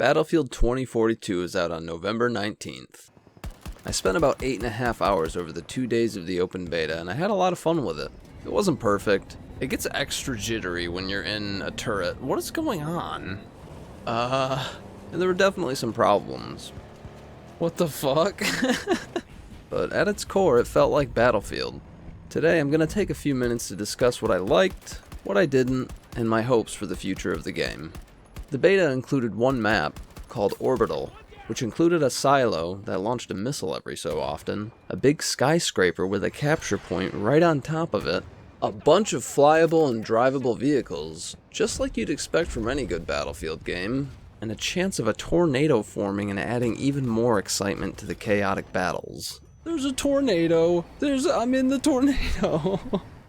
Battlefield 2042 is out on November 19th. I spent about 8.5 hours over the 2 days of the open beta, and I had a lot of fun with it. It wasn't perfect. It gets extra jittery when you're in a turret. What is going on? And there were definitely some problems. What the fuck? But at its core, it felt like Battlefield. Today, I'm going to take a few minutes to discuss what I liked, what I didn't, and my hopes for the future of the game. The beta included one map, called Orbital, which included a silo that launched a missile every so often, a big skyscraper with a capture point right on top of it, a bunch of flyable and drivable vehicles, just like you'd expect from any good Battlefield game, and a chance of a tornado forming and adding even more excitement to the chaotic battles. There's a tornado! I'm in the tornado!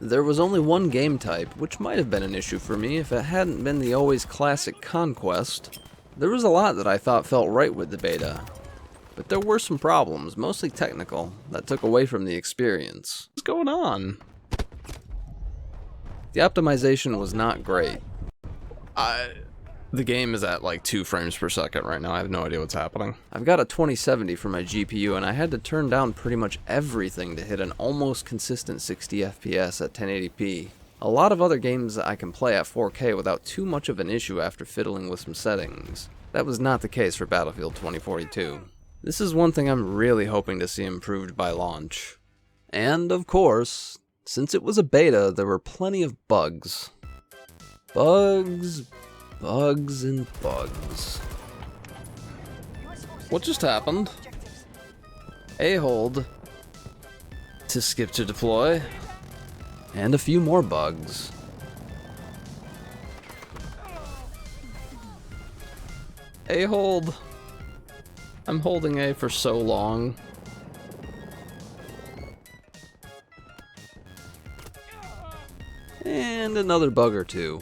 There was only one game type, which might have been an issue for me if it hadn't been the always classic Conquest. There was a lot that I thought felt right with the beta, but there were some problems, mostly technical, that took away from the experience. What's going on? The optimization was not great. The game is at like 2 frames per second right now. I have no idea what's happening. I've got a 2070 for my GPU, and I had to turn down pretty much everything to hit an almost consistent 60 FPS at 1080p. A lot of other games I can play at 4K without too much of an issue after fiddling with some settings. That was not the case for Battlefield 2042. This is one thing I'm really hoping to see improved by launch. And, of course, since it was a beta, there were plenty of bugs. Bugs, and bugs. What just happened? A hold to skip to deploy, and a few more bugs. A hold. I'm holding A for so long. And another bug or two.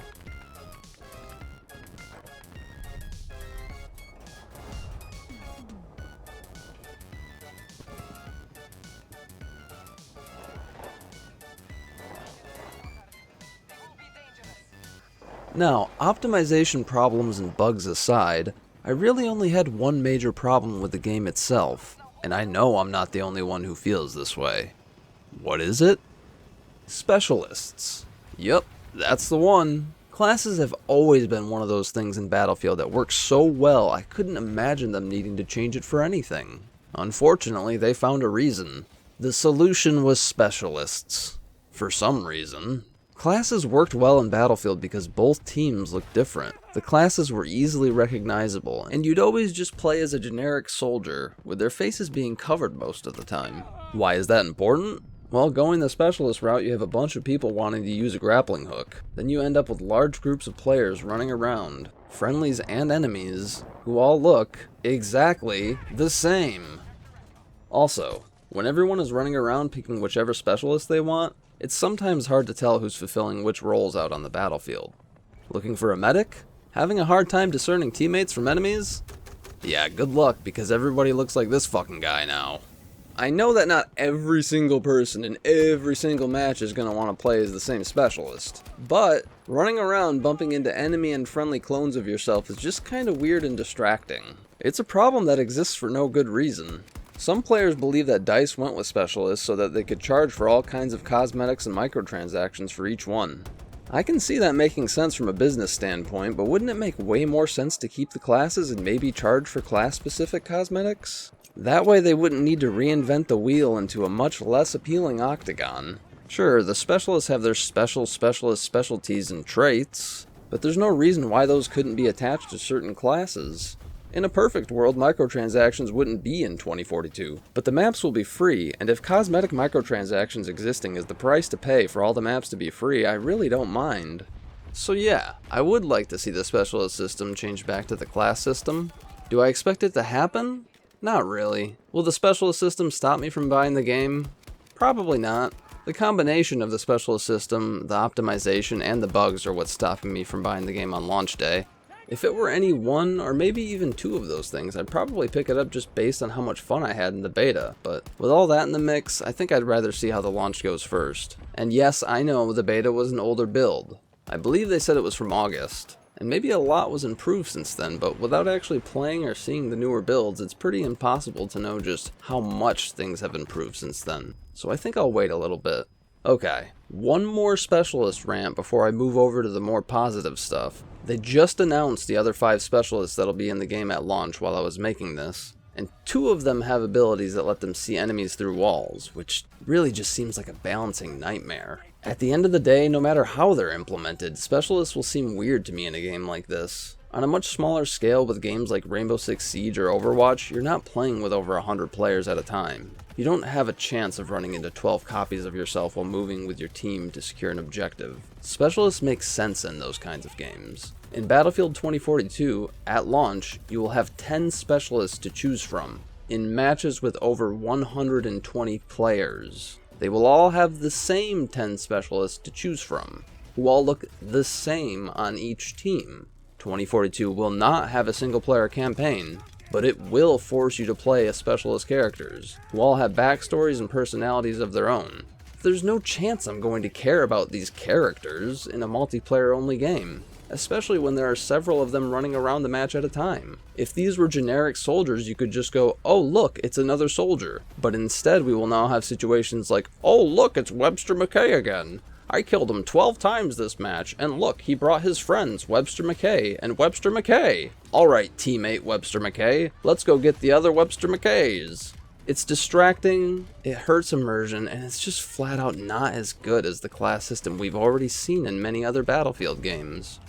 Now, optimization problems and bugs aside, I really only had one major problem with the game itself, and I know I'm not the only one who feels this way. What is it? Specialists. Yup, that's the one. Classes have always been one of those things in Battlefield that work so well I couldn't imagine them needing to change it for anything. Unfortunately, they found a reason. The solution was specialists. For some reason. Classes worked well in Battlefield because both teams looked different. The classes were easily recognizable, and you'd always just play as a generic soldier, with their faces being covered most of the time. Why is that important? Well, going the specialist route, you have a bunch of people wanting to use a grappling hook. Then you end up with large groups of players running around, friendlies and enemies, who all look exactly the same. Also, when everyone is running around picking whichever specialist they want, it's sometimes hard to tell who's fulfilling which roles out on the battlefield. Looking for a medic? Having a hard time discerning teammates from enemies? Yeah, good luck, because everybody looks like this fucking guy now. I know that not every single person in every single match is going to want to play as the same specialist, but running around bumping into enemy and friendly clones of yourself is just kind of weird and distracting. It's a problem that exists for no good reason. Some players believe that DICE went with specialists so that they could charge for all kinds of cosmetics and microtransactions for each one. I can see that making sense from a business standpoint, but wouldn't it make way more sense to keep the classes and maybe charge for class-specific cosmetics? That way they wouldn't need to reinvent the wheel into a much less appealing octagon. Sure, the specialists have their specialist specialties and traits, but there's no reason why those couldn't be attached to certain classes. In a perfect world, microtransactions wouldn't be in 2042, but the maps will be free, and if cosmetic microtransactions existing is the price to pay for all the maps to be free, I really don't mind. So yeah, I would like to see the specialist system change back to the class system. Do I expect it to happen? Not really. Will the specialist system stop me from buying the game? Probably not. The combination of the specialist system, the optimization, and the bugs are what's stopping me from buying the game on launch day. If it were any one, or maybe even two of those things, I'd probably pick it up just based on how much fun I had in the beta, but with all that in the mix, I think I'd rather see how the launch goes first. And yes, I know the beta was an older build. I believe they said it was from August, And maybe a lot was improved since then, but without actually playing or seeing the newer builds, it's pretty impossible to know just how much things have improved since then. So I think I'll wait a little bit. Okay, one more specialist rant before I move over to the more positive stuff. They just announced the other 5 specialists that'll be in the game at launch while I was making this, and 2 of them have abilities that let them see enemies through walls, which really just seems like a balancing nightmare. At the end of the day, no matter how they're implemented, specialists will seem weird to me in a game like this. On a much smaller scale with games like Rainbow Six Siege or Overwatch, you're not playing with over 100 players at a time. You don't have a chance of running into 12 copies of yourself while moving with your team to secure an objective. Specialists make sense in those kinds of games. In Battlefield 2042, at launch, you will have 10 specialists to choose from, in matches with over 120 players. They will all have the same 10 specialists to choose from, who all look the same on each team. 2042 will not have a single player campaign, but it will force you to play as specialist characters, who all have backstories and personalities of their own. There's no chance I'm going to care about these characters in a multiplayer-only game, especially when there are several of them running around the match at a time. If these were generic soldiers, you could just go, oh look, it's another soldier. But instead we will now have situations like, oh look, it's Webster McKay again. I killed him 12 times this match, and look, he brought his friends, Webster McKay and Webster McKay. Alright, teammate Webster McKay, let's go get the other Webster McKays. It's distracting, it hurts immersion, and it's just flat out not as good as the class system we've already seen in many other Battlefield games.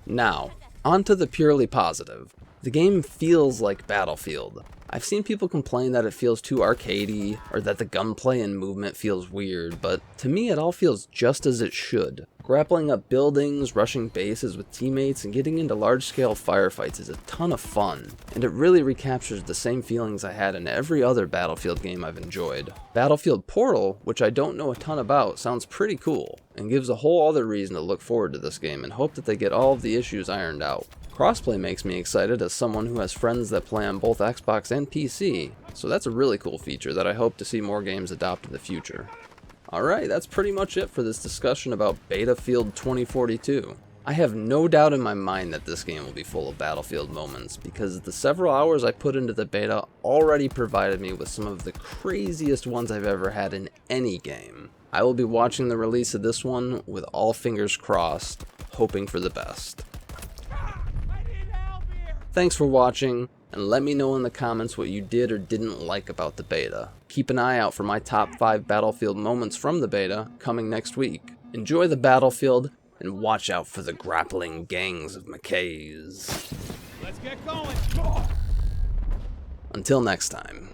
Now, onto the purely positive. The game feels like Battlefield. I've seen people complain that it feels too arcadey, or that the gunplay and movement feels weird, but to me it all feels just as it should. Grappling up buildings, rushing bases with teammates, and getting into large-scale firefights is a ton of fun, and it really recaptures the same feelings I had in every other Battlefield game I've enjoyed. Battlefield Portal, which I don't know a ton about, sounds pretty cool, and gives a whole other reason to look forward to this game and hope that they get all of the issues ironed out. Crossplay makes me excited as someone who has friends that play on both Xbox and PC, so that's a really cool feature that I hope to see more games adopt in the future. Alright, that's pretty much it for this discussion about Battlefield 2042. I have no doubt in my mind that this game will be full of Battlefield moments, because the several hours I put into the beta already provided me with some of the craziest ones I've ever had in any game. I will be watching the release of this one with all fingers crossed, hoping for the best. Thanks for watching, and let me know in the comments what you did or didn't like about the beta. Keep an eye out for my top 5 Battlefield moments from the beta coming next week. Enjoy the Battlefield, and watch out for the grappling gangs of McKays. Let's get going. Until next time.